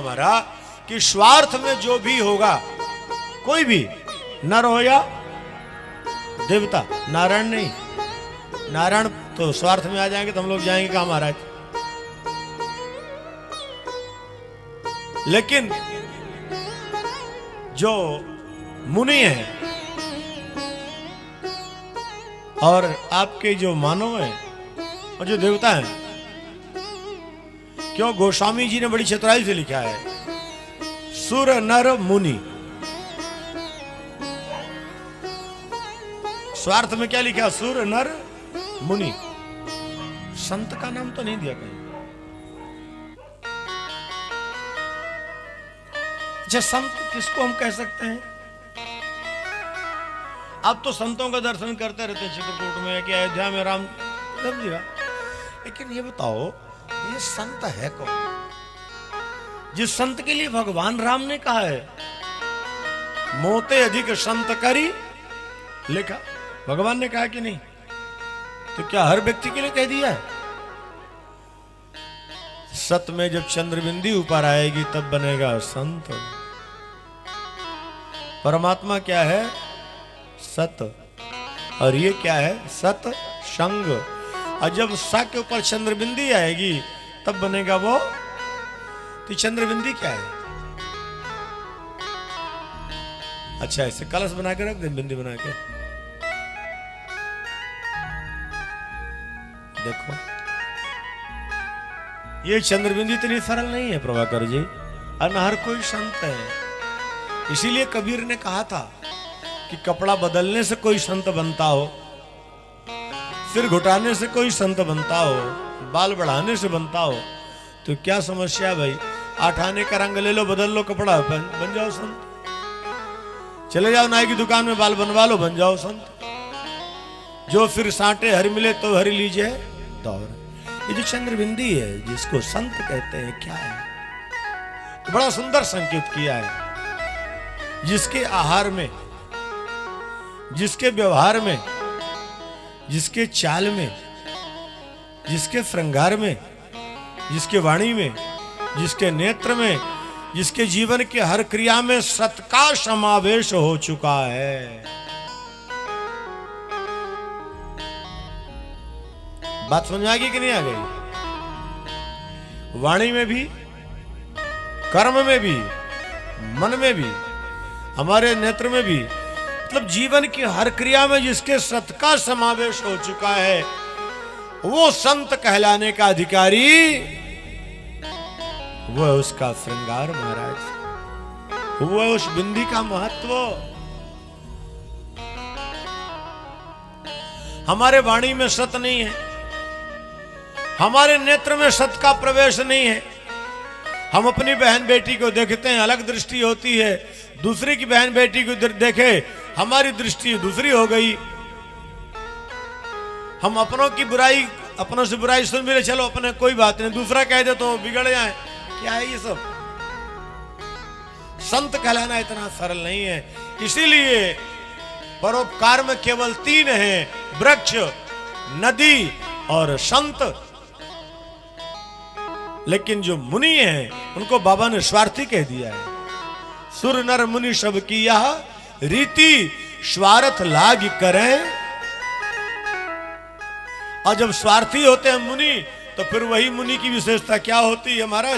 हमारा कि स्वार्थ में जो भी होगा, कोई भी नर हो या देवता, नारायण नहीं, नारायण तो स्वार्थ में आ जाएंगे तो हम लोग जाएंगे कहां महाराज। लेकिन जो मुनि हैं और आपके जो मानव हैं और जो देवता हैं, क्यों गोस्वामी जी ने बड़ी चतुराई से लिखा है, सुर नर मुनि। स्वार्थ में क्या लिखा, सुर नर मुनि। संत का नाम तो नहीं दिया कहीं। अच्छा, संत किसको हम कह सकते हैं? अब तो संतों का दर्शन करते रहते हैं चित्रकूट में कि अयोध्या में राम, समझिएगा। लेकिन ये बताओ, ये संत है कौन? जिस संत के लिए भगवान राम ने कहा है मोते अधिक संत करी लिखा, भगवान ने कहा कि नहीं? तो क्या हर व्यक्ति के लिए कह दिया है? सत में जब चंद्रबिंदी ऊपर आएगी तब बनेगा संत। परमात्मा क्या है? सत। और ये क्या है? सत संग। और जब सा के ऊपर चंद्रबिंदी आएगी तब बनेगा वो। तो चंद्रबिंदी क्या है? अच्छा, ऐसे कलश बना के रख दे, बिंदी बना के। देखो, ये चंद्रबिंदी इतनी सरल नहीं है प्रभाकर जी, और हर कोई संत है। इसीलिए कबीर ने कहा था कि कपड़ा बदलने से कोई संत बनता हो, सिर घुटाने से कोई संत बनता हो, बाल बढ़ाने से बनता हो, तो क्या समस्या भाई? 8 आने का रंग ले लो, बदल लो कपड़ा, बन जाओ संत। चले जाओ नाई की दुकान में, बाल बनवा लो, बन जाओ संत। जो फिर साटे हरि मिले तो हरि लीजिए दौर। ये जो चंद्रबिंदी है जिसको संत कहते हैं, क्या है? तो बड़ा सुंदर संकेत किया है। जिसके आहार में, जिसके व्यवहार में, जिसके चाल में, जिसके श्रृंगार में, जिसके वाणी में, जिसके नेत्र में, जिसके जीवन के हर क्रिया में सत का समावेश हो चुका है। बात समझ आ गई कि नहीं आ गई? वाणी में भी, कर्म में भी, मन में भी, हमारे नेत्र में भी, मतलब जीवन की हर क्रिया में जिसके सत का समावेश हो चुका है, वो संत कहलाने का अधिकारी, वो है उसका श्रृंगार महाराज, वो है उस बिंदी का महत्व। हमारे वाणी में सत नहीं है, हमारे नेत्र में सत का प्रवेश नहीं है। हम अपनी बहन बेटी को देखते हैं, अलग दृष्टि होती है, दूसरी की बहन बेटी को देखे, हमारी दृष्टि दूसरी हो गई। हम अपनों की बुराई, अपनों से बुराई सुन भी ले, चलो अपने कोई बात नहीं, दूसरा कह दे तो बिगड़ जाए। क्या है ये सब? संत कहलाना इतना सरल नहीं है। इसीलिए परोपकार में केवल 3 हैं, वृक्ष, नदी और संत। लेकिन जो मुनि हैं उनको बाबा ने स्वार्थी कह दिया है। सुर नर मुनि सब की यह रीति, स्वार्थ लाग करें। और जब स्वार्थी होते हैं मुनि, तो फिर वही मुनि की विशेषता क्या होती है महाराज?